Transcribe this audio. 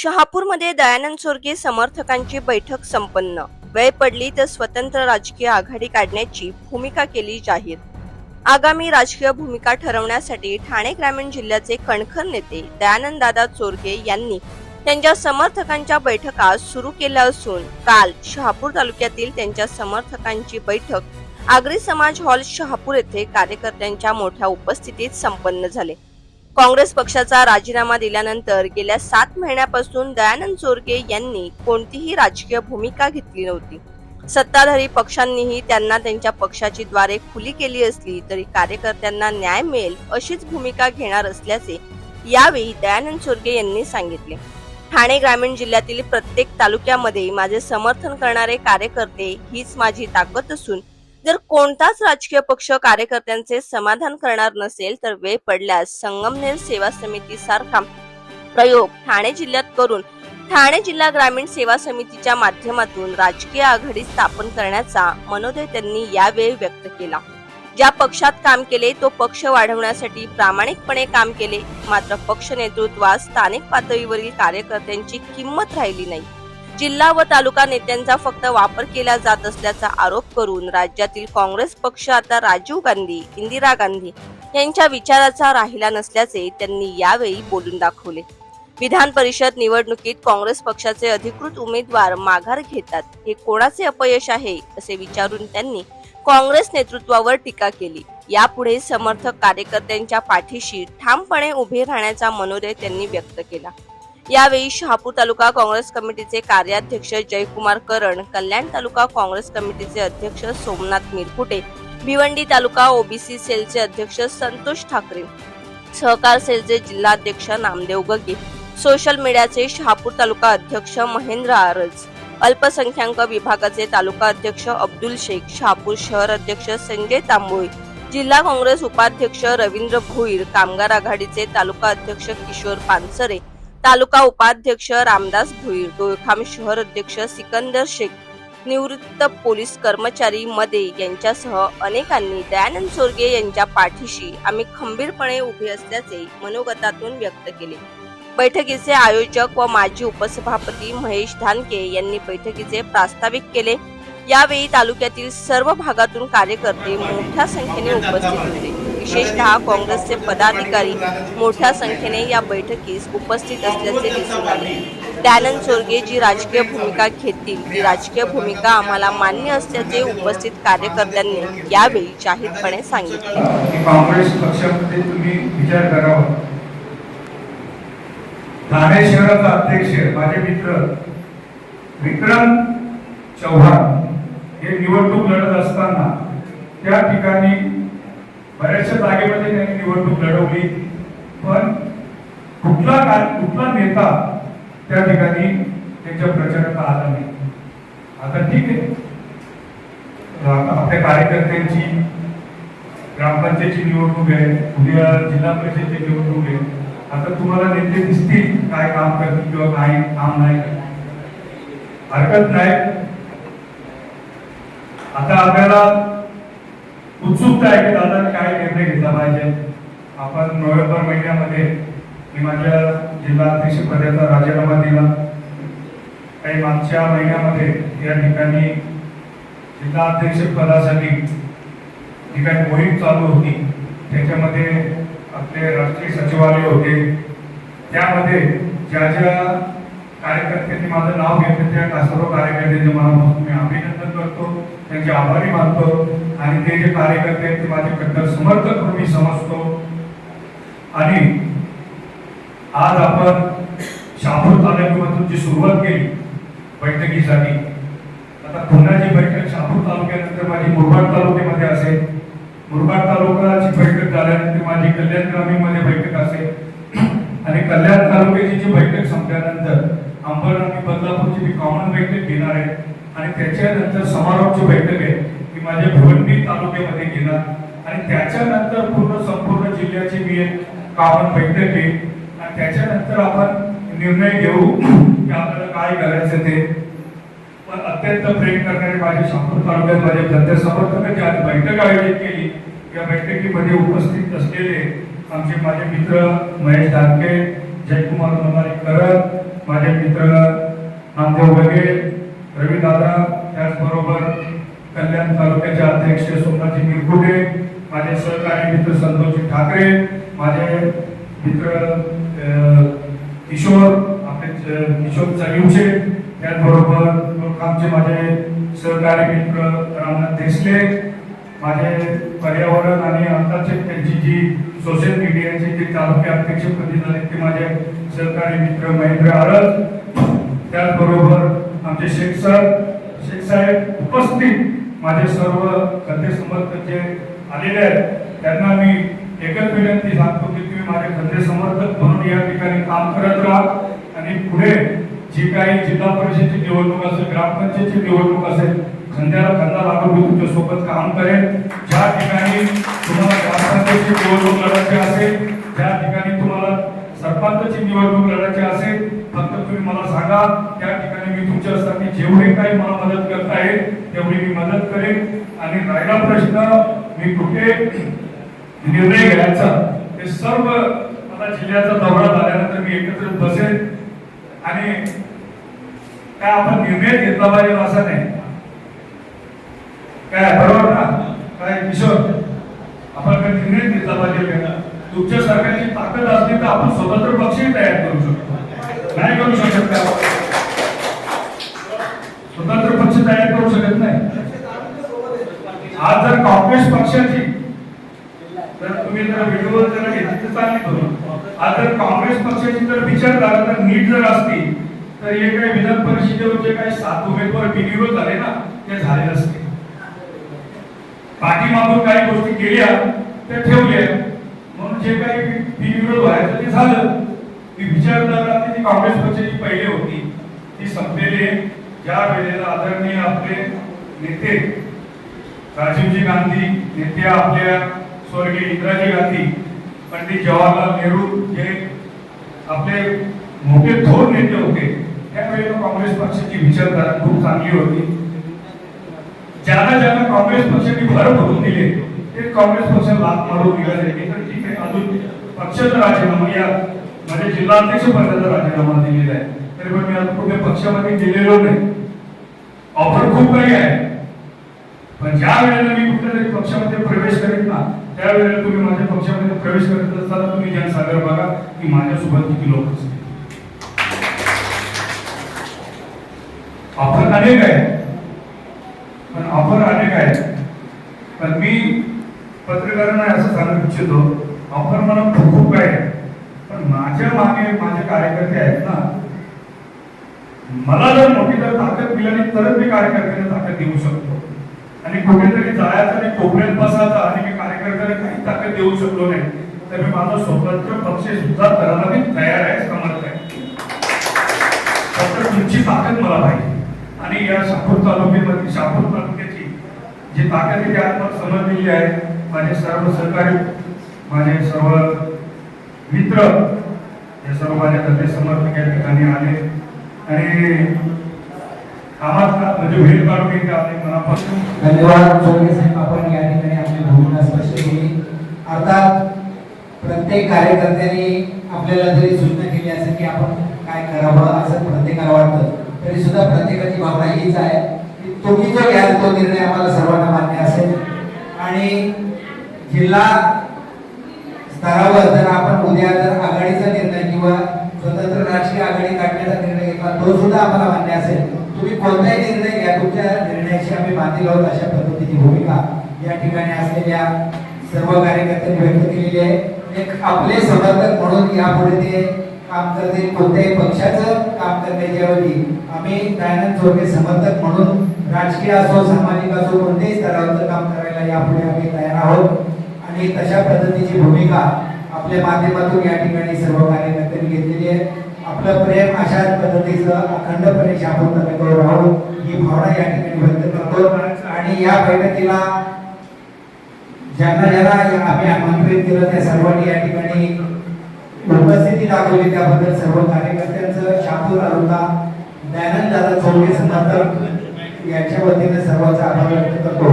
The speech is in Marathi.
शहापूरमध्ये दयानंद सोरगे समर्थकांची बैठक संपन्न. वेळ पडली तर स्वतंत्र राजकीय आघाडी काढण्याची भूमिका केली जाहीर. आगामी राजकीय भूमिका ठरवण्यासाठी ठाणे ग्रामीण जिल्ह्याचे कणखर नेते दयानंद दादा सोरगे यांनी त्यांच्या समर्थकांच्या बैठका सुरू केल्या असून काल शहापूर तालुक्यातील त्यांच्या समर्थकांची बैठक आगरी समाज हॉल शहापूर येथे कार्यकर्त्यांच्या मोठ्या उपस्थितीत संपन्न झाले. काँग्रेस पक्षाचा राजीनामा दिल्यानंतर गेल्या 7 महिन्यापासून दयानंद सोरगे यांनी कोणतीही राजकीय भूमिका घेतली नव्हती. सत्ताधारी पक्षांनीही त्यांना त्यांच्या पक्षाची द्वारे खुली केली असली तरी कार्यकर्त्यांना न्याय मिळेल अशीच भूमिका घेणार असल्याचे यावेळी दयानंद सोरगे यांनी सांगितले. ठाणे ग्रामीण जिल्ह्यातील प्रत्येक तालुक्यामध्ये माझे समर्थन करणारे कार्यकर्ते हीच माझी ताकद असून जर कोणताच राजकीय पक्ष कार्यकर्त्यांचे समाधान करणार नसेल तर वेळ पडल्यास संगमनेर सेवा समिती सारखा प्रयोग ठाणे जिल्ह्यात करून ठाणे जिल्हा ग्रामीण सेवा समितीच्या माध्यमातून राजकीय आघाडी स्थापन करण्याचा मनोदय त्यांनी यावेळी व्यक्त केला. ज्या पक्षात काम केले तो पक्ष वाढवण्यासाठी प्रामाणिकपणे काम केले, मात्र पक्ष नेतृत्वात स्थानिक पातळीवरील कार्यकर्त्यांची किंमत राहिली नाही. जिल्हा व तालुका नेत्यांचा फक्त वापर केला जात असल्याचा आरोप करून राज्यातील काँग्रेस पक्ष आता राजीव गांधी, इंदिरा गांधी यांच्या विचाराचा राहिला नसल्याचे त्यांनी यावेळी बोलून दाखवले. विधान परिषद निवडणुकीत काँग्रेस पक्षाचे अधिकृत उमेदवार माघार घेतात हे कोणाचे अपयश आहे असे विचारून त्यांनी काँग्रेस नेतृत्वावर टीका केली. यापुढे समर्थक कार्यकर्त्यांच्या पाठीशी ठामपणे उभे राहण्याचा मनोदय त्यांनी व्यक्त केला. यावेळी शहापूर तालुका काँग्रेस कमिटीचे कार्याध्यक्ष जयकुमार करण, कल्याण तालुका काँग्रेस कमिटीचे अध्यक्ष सोमनाथ मिरकुटे, भिवंडी तालुका ओबीसी सेलचे अध्यक्ष संतोष ठाकरे, सहकार सेलचे जिल्हाध्यक्ष नामदेव गगे, सोशल मीडियाचे शहापूर तालुका अध्यक्ष महेंद्र आरज, अल्पसंख्याक विभागाचे तालुका अध्यक्ष अब्दुल शेख, शहापूर शहर अध्यक्ष संजय तांबोळी, जिल्हा काँग्रेस उपाध्यक्ष रवींद्र भोईर, कामगार आघाडीचे तालुका अध्यक्ष किशोर पानसरे, तालुका उपाध्यक्ष रामदास भोईर, डोळखाम शहर अध्यक्ष सिकंदर शेख, निवृत्त पोलीस कर्मचारी मदे यांच्यासह अनेकांनी दयानंद सोरगे यांच्या पाठीशी आम्ही खंबीरपणे उभे असल्याचे मनोगतातून व्यक्त केले. बैठकीचे आयोजक व माजी उपसभापती महेश धानके यांनी बैठकीचे प्रास्ताविक केले. यावेळी तालुक्यातील सर्व भागातून कार्यकर्ते मोठ्या संख्येने उपस्थित होते. विशेषतः काँग्रेसचे पदाधिकारी मोठ्या संख्येने या बैठकीस उपस्थित असल्याचे दिसून आले. दयानंद सोरगे जी राजकीय भूमिका घेतील ती राजकीय भूमिका आम्हाला मान्य असल्याचे उपस्थित कार्यकर्त्यांनी यावेळी जाहीरपणे सांगितले. काँग्रेस पक्षामध्ये तुम्ही विचार करावा. ठाणे शहराचा अध्यक्ष माझे मित्र विक्रम चव्हाण हे निवडणूक लढत असताना त्या ठिकाणी बऱ्याचशा जागेमध्ये त्यांनी निवडणूक लढवली, पण कुठला नेता त्या ठिकाणी त्यांच्या प्रचारात आला नाही. आता ठीक आहे, आपल्या कार्यकर्त्यांची ग्रामपंचायतची निवडणूक आहे, उद्या जिल्हा परिषदेची निवडणूक आहे. आता तुम्हाला नेते दिसतील काय काम करतील किंवा काय काम नाही, हरकत नाही. आता आपल्याला उत्सुकता आहे की दादा काय निर्णय घेतला पाहिजे. आपण नोव्हेंबर महिन्यामध्ये मी माझ्या जिल्हा अध्यक्ष पदाचा राजीनामा दिला. काही मागच्या महिन्यामध्ये या ठिकाणी जिल्हा अध्यक्ष पदासाठी जी काही मोहीम चालू होती त्याच्यामध्ये आपले राष्ट्रीय सचिवालय होते. त्यामध्ये ज्या ज्या कार्यकर्त्यांनी माझं नाव घेतलं त्या सर्व कार्यकर्त्यांचे मनापासून मी अभिनंदन करतो, त्यांचे आभारी मानतो. आणि ते जे कार्यकर्ते आहेत ते माझे कट्टर समर्थक म्हणून मी समजतो. आणि आज आपण शहापूर तालुक्यामधून जी सुरुवात केली बैठकीसाठी, आता पुण्याची बैठक शहापूर तालुक्यानंतर माझी मुरबाड तालुक्यामध्ये असेल, मुरबाड तालुक्याची बैठक झाल्यानंतर माझी कल्याण ग्रामीण मध्ये बैठक असेल, आणि कल्याण तालुक्याची जी बैठक संपल्यानंतर अंबरनाथ आणि बदलापूरची मी कॉमन बैठक घेणार आहे. आणि त्याच्यानंतर समारोपची बैठक आहे ती माझ्या भिवंडी तालुक्यामध्ये घेणार. आणि त्याच्यानंतर संपूर्ण जिल्ह्याची मी एक कॉमन बैठक घेईन. आणि त्याच्यानंतर आपण निर्णय घेऊ की आपल्याला काय करायचं ते. पण अत्यंत प्रेम करणारे माझे शहापूर तालुक्यात माझे जनते समर्थकांची आज बैठक आयोजित केली. या बैठकीमध्ये उपस्थित असलेले आमचे माझे मित्र महेश धानके, जयकुमार करण, माझे मित्र नामदेव बगे, रविदादा, त्याचबरोबर कल्याण तालुक्याचे अध्यक्ष सोमनाथजी मिरकुटे, माझे सहकारी मित्र संतोषजी ठाकरे, माझे मित्र किशोर आपले किशोर चलिवचे, त्याचबरोबर आमचे माझे सहकारी मित्र रामनाथ देसले, माझे पर्यावरण आणि आताचे त्यांची जी सोशल मीडियाची जी तालुका अध्यक्षपदी झाले ते माझे सहकारी मित्र महेंद्र आळज, त्याचबरोबर आमचे शेख साहेब उपस्थित माझे सर्व खंदे समर्थक जे आलेले आहेत त्यांना मी एकच विनंती सांगतो की तुम्ही माझे खंदे समर्थक म्हणून या ठिकाणी काम करत राहा आणि पुढे जी काही जिल्हा परिषदेची निवडणूक असेल, ग्रामपंचायतीची निवडणूक असेल, खंद्याला खंदा लागून मी तुमच्या सोबत काम करेन. ज्या ठिकाणी तुम्हाला ग्रामपंचायतीची निवडणूक लढायची असेल, ज्या ठिकाणी तुम्हाला सरपंचाची निवडणूक लढायची असेल, फक्त तुम्ही मला सांगा. त्या ठिकाणी मी तुमच्यासाठी जेवढे काही मला मदत करता येईल तेवढी मी मदत करेन. आणि राहिला प्रश्न मी कुठे निर्णय घ्यायचा ते सर्व मला जिल्ह्याचा दौरा झाल्यानंतर मी एकत्र बसेन आणि काय आपण निर्णय घेतला पाहिजे असं नाही. काय बरोबर ना? काय किशोर, आपण काय निर्णय घेतला पाहिजे का? तुमच्या सरकारची ताकद असली तर आपण स्वतंत्र पक्षही तयार करू शकतो. नाही करू शकत का? स्वतंत्र पक्ष तयार करू शकत नाही. आज जर काँग्रेस पक्षाची तर तुम्ही जर व्हिडिओ जर घेतली तर चांगली करू. आज जर काँग्रेस पक्षाची जर विचारधारा जर नीट जर असती तर हे काही विधान परिषदेवर जे काही 7 उमेदवार बिनविरोध झाले ना ते झाले नसते. पाठीमागून काही गोष्टी केल्या त्या ठेवल्या म्हणून जे काही बिनविरोध व्हायचं ते झालं. ती विचारधारा जी काँग्रेस पक्षाची पहिले होती ती संपलेली आहे. ज्या वेळेला आदरणीय आपले नेते राजीवजी गांधी, नेते आपल्या स्वर्गीय इंदिराजी गांधी, पंडित जवाहरलाल नेहरू जे आपले मोठे थोर नेते होते त्यावेळेला काँग्रेस पक्षाची विचारधारा खूप चांगली होती. ज्यांना ज्यांना काँग्रेस पक्षाने भर भरून दिले ते काँग्रेस पक्षाला लाभ मारून निघाले. तर ठीक आहे, अजून पक्षाचा राजीनामा या माझ्या जिल्हाध्यक्ष पदाचा राजीनामा दिलेला आहे तरी पण मी अजून कुठे पक्षामध्ये गेलेलो नाही. ऑफर खूप काही आहे पण ज्या वेळेला मी कुठल्या तरी पक्षामध्ये प्रवेश करेन ना त्यावेळेला तुम्ही माझ्या पक्षामध्ये प्रवेश करत असताना तुम्ही जनसागर बघा की माझ्यासोबत किती लोक असतील. ऑफर अनेक आहे पण मी पत्रकारांना असं सांगू इच्छितो ऑफर मला खूप आहे पण माझ्या मागे माझे कार्यकर्ते आहेत ना. मला जर मोठी जर ताकद मिळाली तरच मी कार्यकर्त्यांना ताकद देऊ शकतो. आणि कुठेतरी जायचं आणि कोपऱ्यात बसायचं आणि मी कार्यकर्त्यांना काही ताकद देऊ शकलो नाही तर मी माझा स्वतंत्र पक्ष सुद्धा करायला मी तयार आहे, समर्थ आहे. फक्त तुमची ताकद मला पाहिजे. आणि या शहापूर तालुक्याची जी ताकद आहे ती आज मला समजलेली आहे. माझे सर्व सहकारी, माझे सर्व मित्र, हे सर्व माझ्या खंदे समर्थक या ठिकाणी आले आणि कामात म्हणजे वेळ काढून इथे आले. मनापासून धन्यवाद जोगे साहेब. आपण या ठिकाणी आपली भूमिका स्पष्ट केली. अर्थात प्रत्येक कार्यकर्त्यांनी आपल्याला जरी सूचना केली असेल की आपण काय करावं असं प्रत्येकाला वाटतं तरी सुद्धा प्रत्येकाची भावना हीच आहे की तुम्ही जो घ्याल तो निर्णय आम्हाला सर्वांना मान्य असेल. आणि जिल्हा स्तरावर जर आपण उद्या जर आघाडीचा निर्णय किंवा स्वतंत्र राजकीय आघाडी काढण्याचा निर्णय घेतला तो सुद्धा आम्हाला मान्य असेल. तुम्ही कोणताही निर्णय घ्या, तुमच्या निर्णयाशी आम्ही बांधील आहोत अशा पद्धतीची भूमिका या ठिकाणी असलेल्या सर्व कार्यकर्त्यांनी व्यक्त केलेली आहे. एक आपले समर्थक म्हणून यापुढे ते काम करते. कोणत्याही पक्षाचं काम करण्याच्या ऐवजी आम्ही दयानंद जोगे समर्थक म्हणून राजकीय असो, सामाजिक असो, कोणत्याही स्तरावर काम करायला यापुढे आम्ही तयार आहोत. आणि तशा पद्धतीची भूमिका आपल्या माध्यमातून या ठिकाणी सर्व कार्यकर्त्यांनी घेतलेली आहे. आपलं प्रेम अशाच पद्धतीचं अखंडपणे शहापूर तालुक्यावर राहून ही भावना या ठिकाणी व्यक्त करतो. आणि या बैठकीला ज्यांना ज्यांना आम्ही आमंत्रित केलं त्या सर्वांनी या ठिकाणी उपस्थिती दाखवली त्याबद्दल सर्व कार्यकर्त्यांचं शहापूर तालुका दयानंद दादा जोगे समर्थक यांच्या वतीने सर्वांचा आभार व्यक्त करतो.